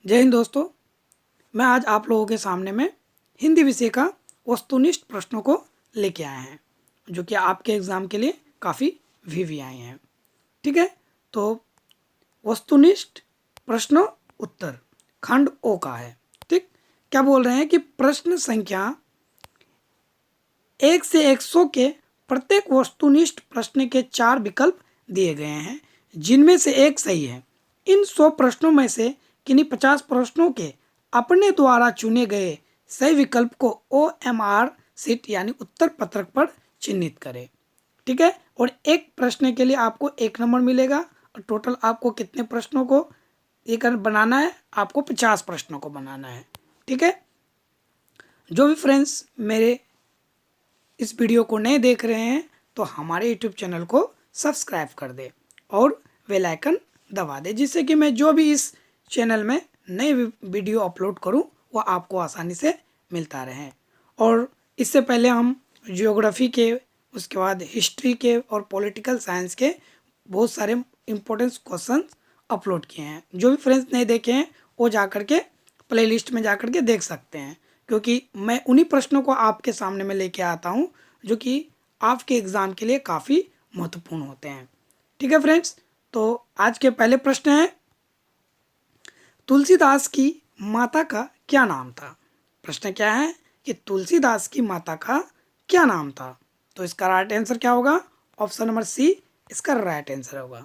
जय हिंद दोस्तों। मैं आज आप लोगों के सामने में हिंदी विषय का वस्तुनिष्ठ प्रश्नों को लेके आए हैं जो कि आपके एग्ज़ाम के लिए काफ़ी वीवी आए हैं। ठीक है, तो वस्तुनिष्ठ प्रश्न उत्तर खंड ओ का है। ठीक, क्या बोल रहे हैं कि प्रश्न संख्या 1 से 100 के प्रत्येक वस्तुनिष्ठ प्रश्न के 4 विकल्प दिए गए हैं जिनमें से एक सही है। इन 100 प्रश्नों में से किन्हीं 50 प्रश्नों के अपने द्वारा चुने गए सही विकल्प को OMR सीट यानी उत्तर पत्रक पर चिन्हित करें। ठीक है, और एक प्रश्न के लिए आपको 1 नंबर मिलेगा और टोटल आपको कितने प्रश्नों को ये कर बनाना है, आपको 50 प्रश्नों को बनाना है। ठीक है, जो भी फ्रेंड्स मेरे इस वीडियो को नए देख रहे हैं तो हमारे यूट्यूब चैनल को सब्सक्राइब कर दे और बेल आइकन दबा दे, जिससे कि मैं जो भी इस चैनल में नए वीडियो अपलोड करूं वो आपको आसानी से मिलता रहे। और इससे पहले हम जियोग्राफी के, उसके बाद हिस्ट्री के और पॉलिटिकल साइंस के बहुत सारे इम्पोर्टेंट क्वेश्चन अपलोड किए हैं। जो भी फ्रेंड्स नहीं देखे हैं वो जा कर के प्लेलिस्ट में जा कर के देख सकते हैं, क्योंकि मैं उन्हीं प्रश्नों को आपके सामने में लेके आता हूं जो कि आपके एग्ज़ाम के लिए काफ़ी महत्वपूर्ण होते हैं। ठीक है फ्रेंड्स, तो आज के पहले प्रश्न है, तुलसीदास की माता का क्या नाम था। प्रश्न क्या है कि तुलसीदास की माता का क्या नाम था। तो इसका राइट आंसर क्या होगा? ऑप्शन नंबर सी इसका राइट आंसर होगा।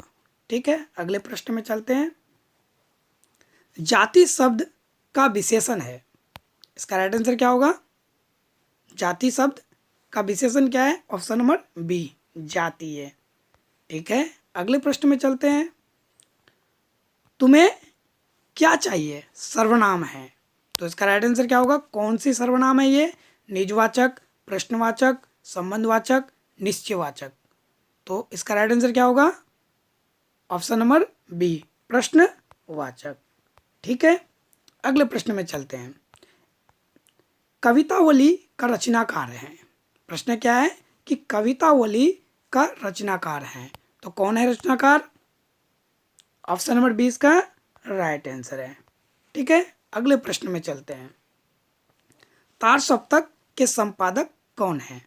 ठीक है, अगले प्रश्न में चलते हैं। जाति शब्द का विशेषण है, इसका राइट आंसर क्या होगा? जाति शब्द का विशेषण क्या है? ऑप्शन नंबर बी जाति है। ठीक है, अगले प्रश्न में चलते हैं। तुम्हें क्या चाहिए सर्वनाम है, तो इसका राइट आंसर क्या होगा? कौन सी सर्वनाम है ये? निजवाचक, प्रश्नवाचक, संबंधवाचक, निश्चयवाचक। तो इसका राइट आंसर क्या होगा? ऑप्शन नंबर बी प्रश्नवाचक। ठीक है, अगले प्रश्न में चलते हैं। कवितावली का रचनाकार है। प्रश्न क्या है कि कवितावली का रचनाकार है, तो कौन है रचनाकार? ऑप्शन नंबर 20 का राइट आंसर है। ठीक है, अगले प्रश्न में चलते हैं। तार सप्तक के संपादक कौन है?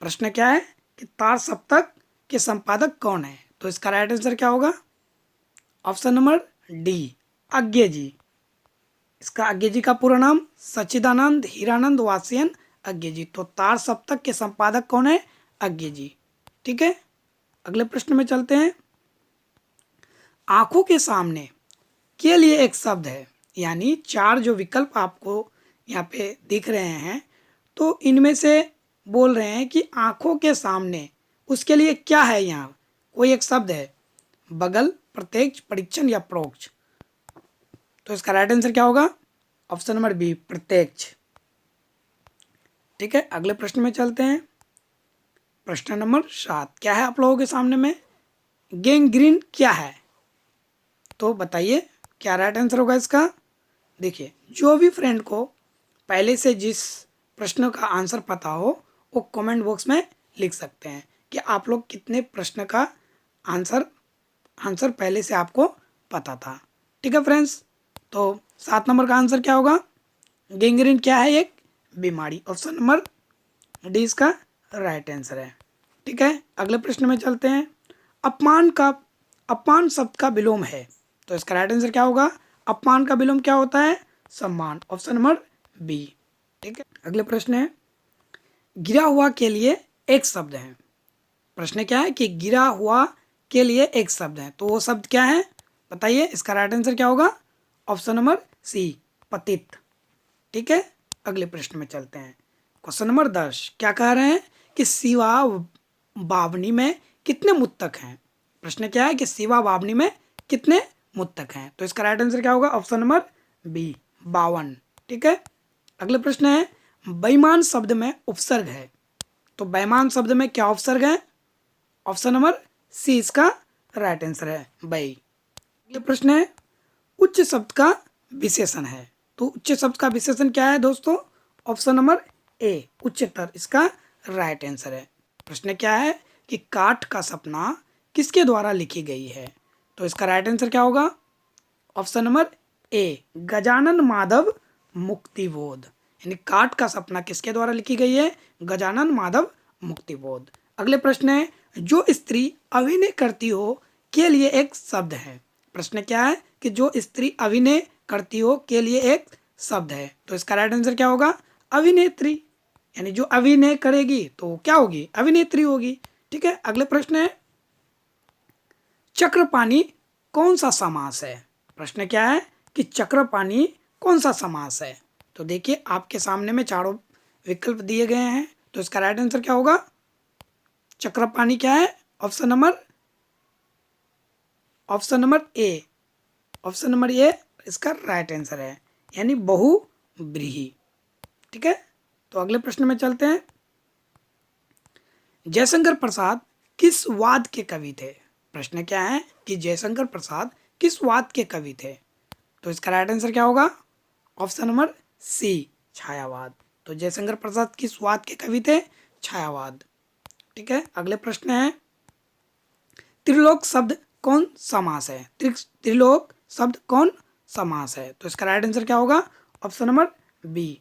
प्रश्न क्या है कि तार सप्तक के संपादक कौन है, तो इसका राइट आंसर क्या होगा? ऑप्शन नंबर डी अज्ञे जी। इसका अज्ञे जी का पूरा नाम सच्चिदानंद हीरानंद वासियन अज्ञे जी। तो तार सप्तक के संपादक कौन है? अज्ञे जी। ठीक है, अगले प्रश्न में चलते हैं। आंखों के सामने के लिए एक शब्द है, यानी 4 जो विकल्प आपको यहाँ पे दिख रहे हैं, तो इनमें से बोल रहे हैं कि आंखों के सामने उसके लिए क्या है। यहाँ कोई एक शब्द है, बगल, प्रत्यक्ष, परीक्षण या परोक्ष। तो इसका राइट आंसर क्या होगा? ऑप्शन नंबर बी प्रत्यक्ष। ठीक है, अगले प्रश्न में चलते हैं। प्रश्न नंबर 7 क्या है आप लोगों के सामने में? गैंग्रीन क्या है, तो बताइए क्या राइट आंसर होगा इसका? देखिए, जो भी फ्रेंड को पहले से जिस प्रश्न का आंसर पता हो वो कमेंट बॉक्स में लिख सकते हैं कि आप लोग कितने प्रश्न का आंसर पहले से आपको पता था। ठीक है फ्रेंड्स, तो 7 नंबर का आंसर क्या होगा? गैंग्रीन क्या है? एक बीमारी। ऑप्शन नंबर डी इसका राइट आंसर है। ठीक है, अगले प्रश्न में चलते हैं। अपमान शब्द का विलोम है, तो इसका राइट आंसर क्या होगा? अपमान का विलोम क्या होता है? सम्मान। Option number B. ठीक है, अगले प्रश्न है। गिरा हुआ के लिए एक शब्द है। प्रश्न क्या है कि गिरा हुआ के लिए एक शब्द है, तो वो शब्द क्या है बताइए? इसका राइट आंसर क्या होगा? ऑप्शन नंबर सी पतित। ठीक है, अगले प्रश्न में चलते हैं। क्वेश्चन नंबर 10 क्या कह रहे हैं कि शिवा बावनी में कितने मुत्तक हैं। प्रश्न क्या है कि शिवा बावनी में कितने मुत्तक हैं, तो इसका राइट आंसर क्या होगा? Option number B 52। ठीक है, अगले प्रश्न है। बेईमान शब्द में उपसर्ग है, तो बेईमान शब्द में क्या उपसर्ग है? ऑप्शन नंबर सी इसका राइट आंसर है बई। अगले प्रश्न है। उच्च शब्द का विशेषण है, तो उच्च शब्द का विशेषण क्या है दोस्तों? ऑप्शन नंबर ए उच्चतर इसका राइट आंसर है। प्रश्न क्या है कि काठ का सपना किसके द्वारा लिखी गई है, तो इसका राइट आंसर क्या होगा? Option number A Gajanan Madhav Muktibodh, यानी काट का सपना किसके द्वारा लिखी गई है? गजानन माधव मुक्तिबोध। अगले प्रश्न है, जो स्त्री अभिनय करती हो के लिए एक शब्द है। प्रश्न क्या है कि जो स्त्री अभिनय करती हो के लिए एक शब्द है, तो इसका राइट आंसर क्या होगा? अभिनेत्री, यानी जो अभिनय करेगी तो क्या होगी? अभिनेत्री होगी। ठीक है, अगले प्रश्न है, चक्रपाणी कौन सा समास है? प्रश्न क्या है कि चक्रपाणी कौन सा समास है? तो देखिए आपके सामने में चारों विकल्प दिए गए हैं, तो इसका राइट आंसर क्या होगा? चक्रपाणी क्या है? Option number A, option number A इसका राइट आंसर है, यानी बहुव्रीहि। ठीक है, तो अगले प्रश्न में चलते हैं। जयशंकर प्रसाद किस वाद के कवि थे? प्रश्न क्या है कि जयशंकर प्रसाद किस वाद के कवि थे? तो इसका राइट आंसर क्या होगा? ऑप्शन नंबर सी, छायावाद। तो जयशंकर प्रसाद किस वाद के कवि थे? छायावाद। ठीक है, अगले प्रश्न है, त्रिलोक शब्द कौन समास है? त्रिलोक शब्द कौन समास है? तो इसका राइट आंसर क्या होगा? Option number B.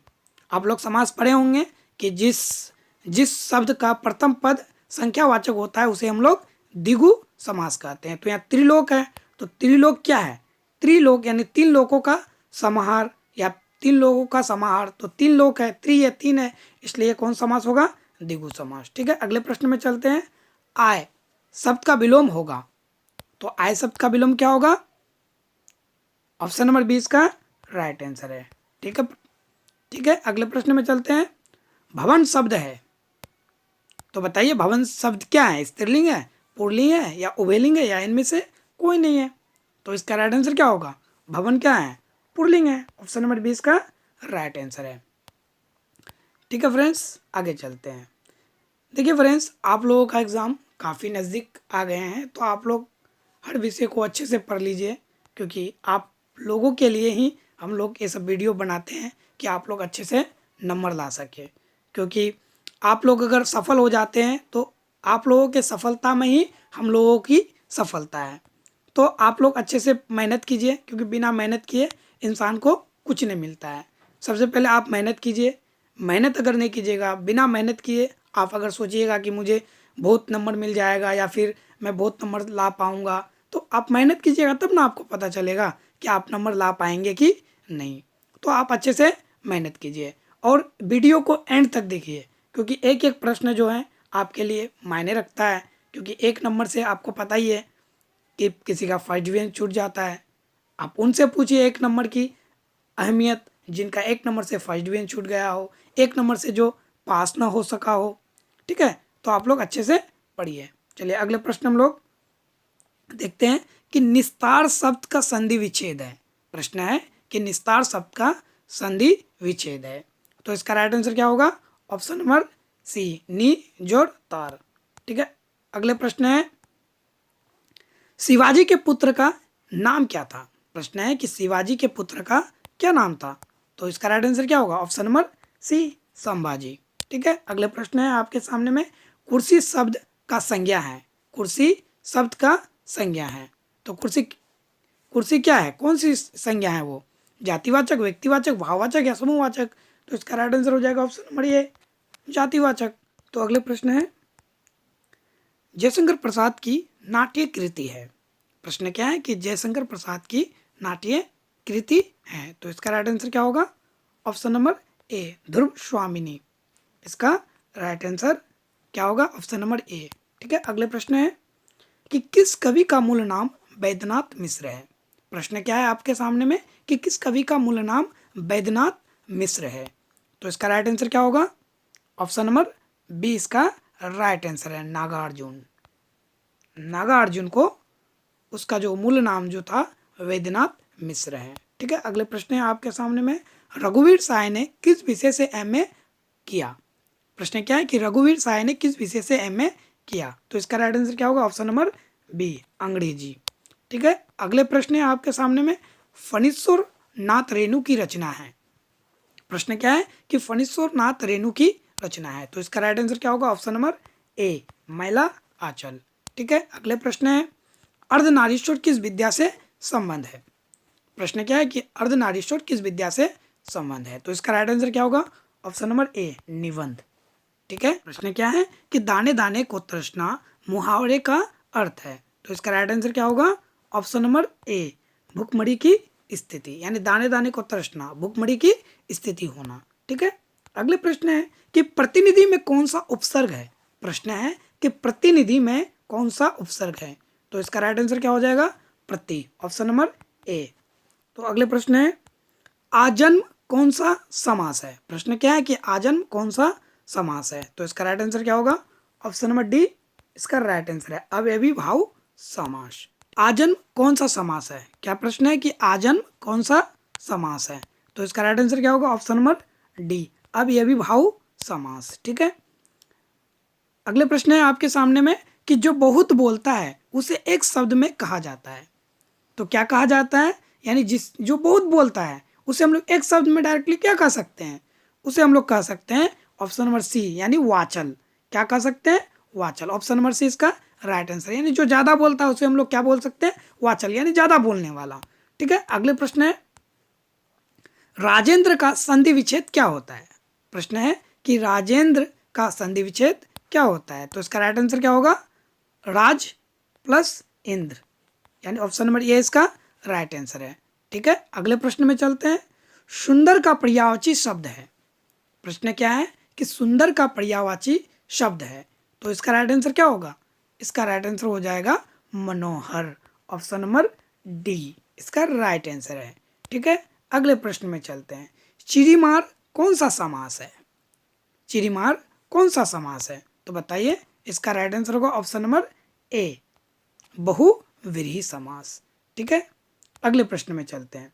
आप लोग समास पढ़े होंगे कि जिस शब्द का प्रथम पद संख्यावाचक होता है उसे हम लोग द्विगु समास कहते हैं। तो यहाँ त्रिलोक है, तो त्रिलोक क्या है? त्रिलोक यानी तीन लोकों का समाहार या तीन लोगों का समाहार, तो तीन लोक है, त्रि है, तीन है, इसलिए कौन समास होगा? द्विगु समास। ठीक है, अगले प्रश्न में चलते हैं। आय शब्द का विलोम होगा, तो आय शब्द का विलोम क्या होगा? ऑप्शन नंबर 20 का राइट आंसर है। ठीक है, ठीक है, अगले प्रश्न में चलते हैं। भवन शब्द है, तो बताइए भवन शब्द क्या है? स्त्रीलिंग है, पुल्लिंग है या उभयलिंग है, या इनमें से कोई नहीं है? तो इसका राइट आंसर क्या होगा? भवन क्या है? पुल्लिंग है। ऑप्शन नंबर 20 का राइट आंसर है। ठीक है फ्रेंड्स, आगे चलते हैं। देखिए फ्रेंड्स, आप लोगों का एग्ज़ाम काफ़ी नज़दीक आ गए हैं, तो आप लोग हर विषय को अच्छे से पढ़ लीजिए, क्योंकि आप लोगों के लिए ही हम लोग ये सब वीडियो बनाते हैं कि आप लोग अच्छे से नंबर ला सके। क्योंकि आप लोग अगर सफल हो जाते हैं तो आप लोगों के सफलता में ही हम लोगों की सफलता है। तो आप लोग अच्छे से मेहनत कीजिए, क्योंकि बिना मेहनत किए इंसान को कुछ नहीं मिलता है। सबसे पहले आप मेहनत कीजिए। मेहनत अगर नहीं कीजिएगा, बिना मेहनत किए आप अगर सोचिएगा कि मुझे बहुत नंबर मिल जाएगा या फिर मैं बहुत नंबर ला पाऊंगा, तो आप मेहनत कीजिएगा तब ना आपको पता चलेगा कि आप नंबर ला पाएंगे कि नहीं। तो आप अच्छे से मेहनत कीजिए और वीडियो को एंड तक देखिए, क्योंकि एक एक प्रश्न जो है आपके लिए मायने रखता है। क्योंकि एक नंबर से आपको पता ही है कि किसी का फर्स्ट डिवीजन छूट जाता है। आप उनसे पूछिए एक नंबर की अहमियत, जिनका एक नंबर से फर्स्ट डिवीजन छूट गया हो, एक नंबर से जो पास ना हो सका हो। ठीक है, तो आप लोग अच्छे से पढ़िए। चलिए अगले प्रश्न हम लोग देखते हैं कि निस्तार शब्द का संधि विच्छेद है। प्रश्न है कि निस्तार शब्द का संधि विच्छेद है, तो इसका राइट आंसर क्या होगा? ऑप्शन नंबर सी, नी जोड़ तार। ठीक है, अगले प्रश्न है, शिवाजी के पुत्र का नाम क्या था? प्रश्न है कि शिवाजी के पुत्र का क्या नाम था? तो इसका राइट आंसर क्या होगा? Option number C, Sambhaji. ठीक है, अगले प्रश्न है आपके सामने में, कुर्सी शब्द का संज्ञा है। कुर्सी शब्द का संज्ञा है, तो कुर्सी क्या है? कौन सी संज्ञा है वो? जातिवाचक, व्यक्तिवाचक, भाववाचक या समूहवाचक? तो इसका राइट आंसर हो जाएगा ऑप्शन नंबर ए, जातिवाचक। तो अगले प्रश्न है, जयशंकर प्रसाद की नाट्य कृति है। प्रश्न क्या है कि जयशंकर प्रसाद की नाट्य कृति है, तो इसका राइट आंसर क्या होगा? ऑप्शन नंबर ए, ध्रुव स्वामिनी। इसका राइट आंसर क्या होगा? Option number A. ठीक है, अगले प्रश्न है कि किस कवि का मूल नाम वैद्यनाथ मिश्र है? प्रश्न क्या है आपके सामने में कि किस कवि का मूल नाम वैद्यनाथ मिश्र है? तो इसका राइट आंसर क्या होगा? ऑप्शन नंबर बी इसका राइट आंसर है, नागार्जुन। नागार्जुन को उसका जो मूल नाम जो था वैद्यनाथ मिश्र है। ठीक है, अगले प्रश्न है आपके सामने में, रघुवीर साय ने किस विषय से एमए किया? प्रश्न क्या है कि रघुवीर साय ने किस विषय से एमए किया? तो इसका राइट आंसर क्या होगा? ऑप्शन नंबर बी, अंग्रेजी। ठीक है, अगले प्रश्न है आपके सामने में, फणीश्वर नाथ रेणु की रचना है। प्रश्न क्या है कि फणीश्वर नाथ रेणु की रचना है, तो इसका राइट आंसर क्या होगा? ऑप्शन नंबर ए, मैला आंचल। ठीक है, अगले प्रश्न है, अर्धनारीश्वर किस विद्या से संबंध है? प्रश्न क्या है कि अर्धनारीश्वर किस विद्या से संबंध है? तो इसका राइट आंसर क्या होगा? ऑप्शन नंबर ए, निबंध। ठीक है। प्रश्न क्या है कि दाने दाने को तृष्णा मुहावरे का अर्थ है। तो इसका राइट आंसर क्या होगा? ऑप्शन नंबर ए, भूखमरी की स्थिति, यानी दाने दाने को तृष्णा भूखमरी की स्थिति होना। ठीक है। अगले प्रश्न है कि प्रतिनिधि में कौन सा उपसर्ग है? प्रश्न है कि प्रतिनिधि में कौन सा उपसर्ग है? तो इसका राइट आंसर क्या हो जाएगा? प्रति, ऑप्शन नंबर ए। तो अगले प्रश्न है आजन्म कौन सा समास है? प्रश्न क्या है कि आजन्म कौन सा समास है? तो इसका राइट आंसर क्या होगा? ऑप्शन नंबर डी, इसका राइट आंसर है अव्ययीभाव समास। आजन्म कौन सा समास है? क्या प्रश्न है कि आजन्म कौन सा समास है? तो इसका राइट आंसर क्या होगा? ऑप्शन नंबर डी, अव्ययीभाव समास। ठीक है। अगले प्रश्न है आपके सामने में कि जो बहुत बोलता है उसे एक शब्द में कहा जाता है। तो क्या कहा जाता है? यानी जो बहुत बोलता है उसे हम लोग एक शब्द में डायरेक्टली क्या कह सकते हैं? उसे हम लोग कह सकते हैं ऑप्शन नंबर सी, यानी वाचल। क्या कह सकते हैं? वाचल। ऑप्शन नंबर सी इसका राइट आंसर। यानी जो ज्यादा बोलता है उसे हम लोग क्या बोल सकते हैं? वाचल, यानी ज्यादा बोलने वाला। ठीक है। अगले प्रश्न है राजेंद्र का संधि विच्छेद क्या होता है? प्रश्न है कि राजेंद्र का संधि विच्छेद क्या होता है? तो इसका राइट आंसर क्या होगा? राज प्लस इंद्र, यानी ऑप्शन नंबर ए इसका राइट आंसर है। ठीक है। अगले प्रश्न में चलते हैं। सुंदर का पर्यायवाची शब्द है। प्रश्न क्या है कि सुंदर का पर्यायवाची शब्द है। तो इसका राइट आंसर क्या होगा? इसका राइट आंसर हो जाएगा मनोहर, ऑप्शन नंबर डी इसका राइट आंसर है। ठीक है। अगले प्रश्न में चलते हैं। चिरीमार कौन सा समास है? चिरीमार कौन सा समास है? तो बताइए। इसका राइट आंसर होगा ऑप्शन नंबर ए, बहुव्रीहि समास। ठीक है। अगले प्रश्न में चलते हैं।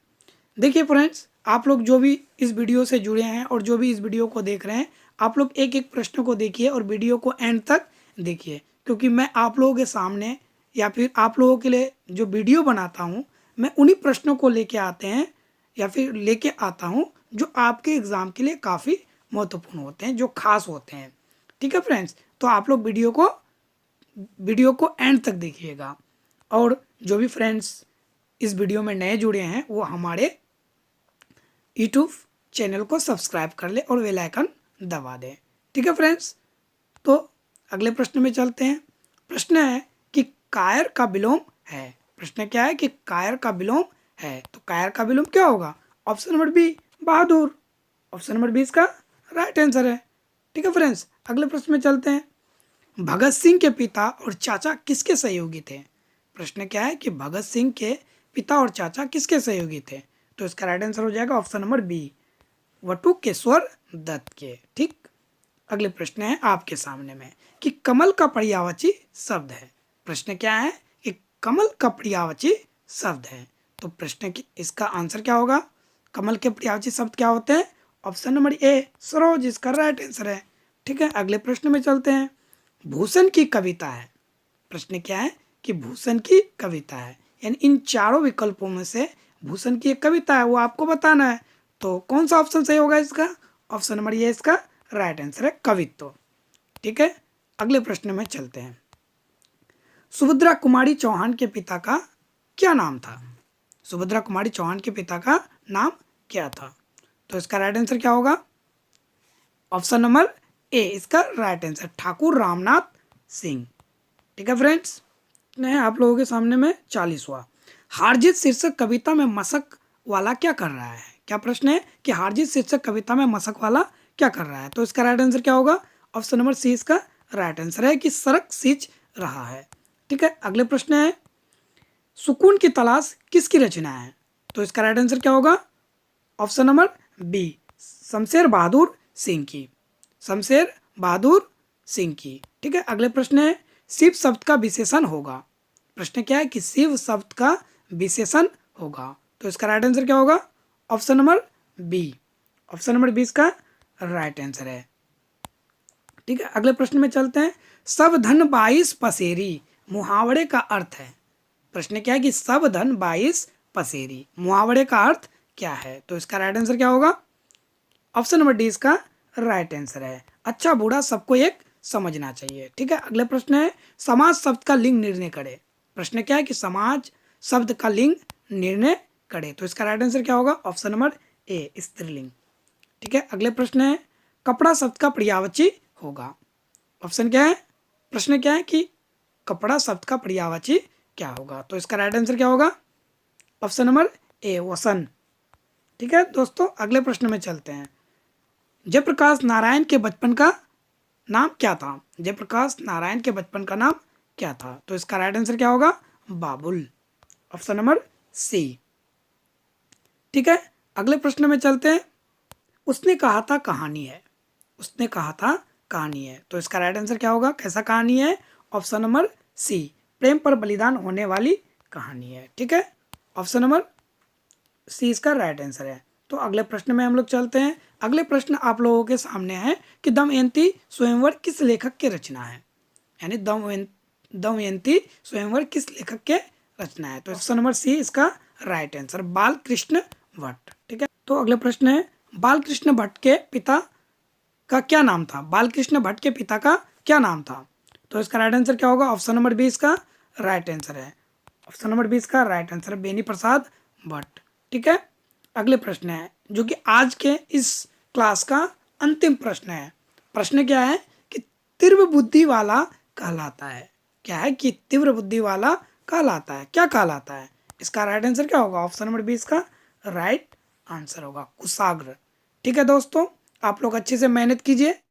देखिए फ्रेंड्स, आप लोग जो भी इस वीडियो से जुड़े हैं और जो भी इस वीडियो को देख रहे हैं, आप लोग एक एक प्रश्न को देखिए और वीडियो को एंड तक देखिए, क्योंकि मैं आप लोगों के सामने या फिर आप लोगों के लिए जो वीडियो बनाता हूँ, मैं उन्हीं प्रश्नों को लेके आते हैं या फिर लेके आता हूँ जो आपके एग्ज़ाम के लिए काफ़ी महत्वपूर्ण होते हैं, जो खास होते हैं। ठीक है फ्रेंड्स, तो आप लोग वीडियो को एंड तक देखिएगा। और जो भी फ्रेंड्स इस वीडियो में नए जुड़े हैं वो हमारे यूट्यूब चैनल को सब्सक्राइब कर ले और बेल आइकन दबा दें। ठीक है फ्रेंड्स, तो अगले प्रश्न में चलते हैं। प्रश्न है कि कायर का विलोम है। प्रश्न क्या है कि कायर का विलोम है। तो कायर का विलोम क्या होगा? ऑप्शन नंबर बी, बहादुर। ऑप्शन नंबर बी इसका राइट आंसर है। ठीक है फ्रेंड्स, अगले प्रश्न में चलते हैं। भगत सिंह के पिता और चाचा किसके सहयोगी थे? प्रश्न क्या है कि भगत सिंह के पिता और चाचा किसके सहयोगी थे? तो इसका राइट आंसर हो जाएगा ऑप्शन नंबर बी, वटुकेश्वर दत्त के। ठीक। अगले प्रश्न है आपके सामने में कि कमल का पर्यायवाची शब्द है। प्रश्न क्या है कि कमल का पर्यायवाची शब्द है। तो प्रश्न की इसका आंसर क्या होगा? कमल के पर्यायवाची शब्द क्या होते हैं? ऑप्शन नंबर ए, सरोज इसका राइट आंसर है। ठीक है। अगले प्रश्न में चलते हैं। भूषण की कविता है। प्रश्न क्या है कि भूषण की कविता है, यानी इन चारों विकल्पों में से भूषण की एक कविता है, वो आपको बताना है। तो कौन सा ऑप्शन सही होगा इसका? ऑप्शन नंबर ये इसका राइट आंसर है, कवित्व। ठीक है। अगले प्रश्न में चलते हैं। सुभद्रा कुमारी चौहान के पिता का क्या नाम था? सुभद्रा कुमारी चौहान के पिता का नाम क्या था? तो इसका राइट आंसर क्या होगा? ऑप्शन नंबर ए इसका राइट आंसर, ठाकुर रामनाथ सिंह। ठीक है फ्रेंड्स, है आप लोगों के सामने में 40वां। हारजीत शीर्षक कविता में मशक वाला क्या कर रहा है? क्या प्रश्न है कि हारजीत शीर्षक कविता में मशक वाला क्या कर रहा है? तो इसका राइट आंसर क्या होगा? ऑप्शन नंबर सी इसका राइट आंसर है कि सड़क सींच रहा है। ठीक है। अगले प्रश्न है सुकून की तलाश किसकी रचना है? तो इसका राइट आंसर क्या होगा? Option number B, Shamsher Bahadur Singh की। शमशेर बहादुर सिंह की। ठीक है। अगले प्रश्न है शिव शब्द का विशेषण होगा। प्रश्न क्या है कि शिव शब्द का विशेषण होगा। तो इसका राइट आंसर क्या होगा? Option number B. Option number B इसका राइट आंसर है। ठीक है। अगले प्रश्न में चलते हैं। सब धन 22 पसेरी मुहावरे का अर्थ है। प्रश्न क्या है कि सब धन 22 पसेरी मुहावरे का अर्थ क्या है? तो इसका राइट आंसर क्या होगा? ऑप्शन नंबर डी इसका राइट आंसर है, अच्छा बूढ़ा सबको एक समझना चाहिए। ठीक है। अगले प्रश्न है समाज शब्द का लिंग निर्णय करे। प्रश्न क्या है कि समाज शब्द का लिंग निर्णय कड़े। तो इसका राइट आंसर क्या होगा? ऑप्शन नंबर ए, स्त्रीलिंग। ठीक है, अगले प्रश्न है कपड़ा शब्द का पर्यायवाची होगा। ऑप्शन क्या है, प्रश्न क्या है कि कपड़ा शब्द का पर्यायवाची क्या होगा? तो इसका राइट आंसर क्या होगा? ऑप्शन नंबर ए, वसन। ठीक है दोस्तों, अगले प्रश्न में चलते हैं। जयप्रकाश नारायण के बचपन का नाम क्या था? जयप्रकाश नारायण के बचपन का नाम क्या था? तो इसका राइट आंसर क्या होगा? बाबुल, ऑप्शन नंबर सी। ठीक है, अगले प्रश्न में चलते हैं। उसने कहा था कहानी है। उसने कहा था कहानी है। तो इसका राइट आंसर क्या होगा? कैसा कहानी है? ऑप्शन नंबर सी, प्रेम पर बलिदान होने वाली कहानी है। ठीक है, ऑप्शन नंबर सी इसका राइट आंसर है। तो अगले प्रश्न में हम लोग चलते हैं। अगले प्रश्न आप लोगों के सामने है कि दमयंती स्वयंवर किस लेखक की रचना है? यानी दमयंती स्वयंवर किस लेखक के रचना है? तो ऑप्शन नंबर सी इसका राइट आंसर, बालकृष्ण भट्ट। ठीक है, तो अगले प्रश्न है बालकृष्ण भट्ट के पिता का क्या नाम था? बालकृष्ण भट्ट के पिता का क्या नाम था? तो इसका राइट आंसर क्या होगा? ऑप्शन नंबर बी इसका राइट आंसर है। ऑप्शन नंबर बी इसका राइट आंसर है, बेनी प्रसाद भट्ट। ठीक है, अगले प्रश्न है जो कि आज के इस क्लास का अंतिम प्रश्न है। प्रश्न क्या है कि तीव्र बुद्धि वाला कहलाता है। क्या है कि तीव्र बुद्धि वाला कहलाता है, क्या कहलाता है? इसका राइट आंसर क्या होगा? ऑप्शन नंबर बी इसका राइट आंसर होगा, कुशाग्र। ठीक है दोस्तों, आप लोग अच्छे से मेहनत कीजिए।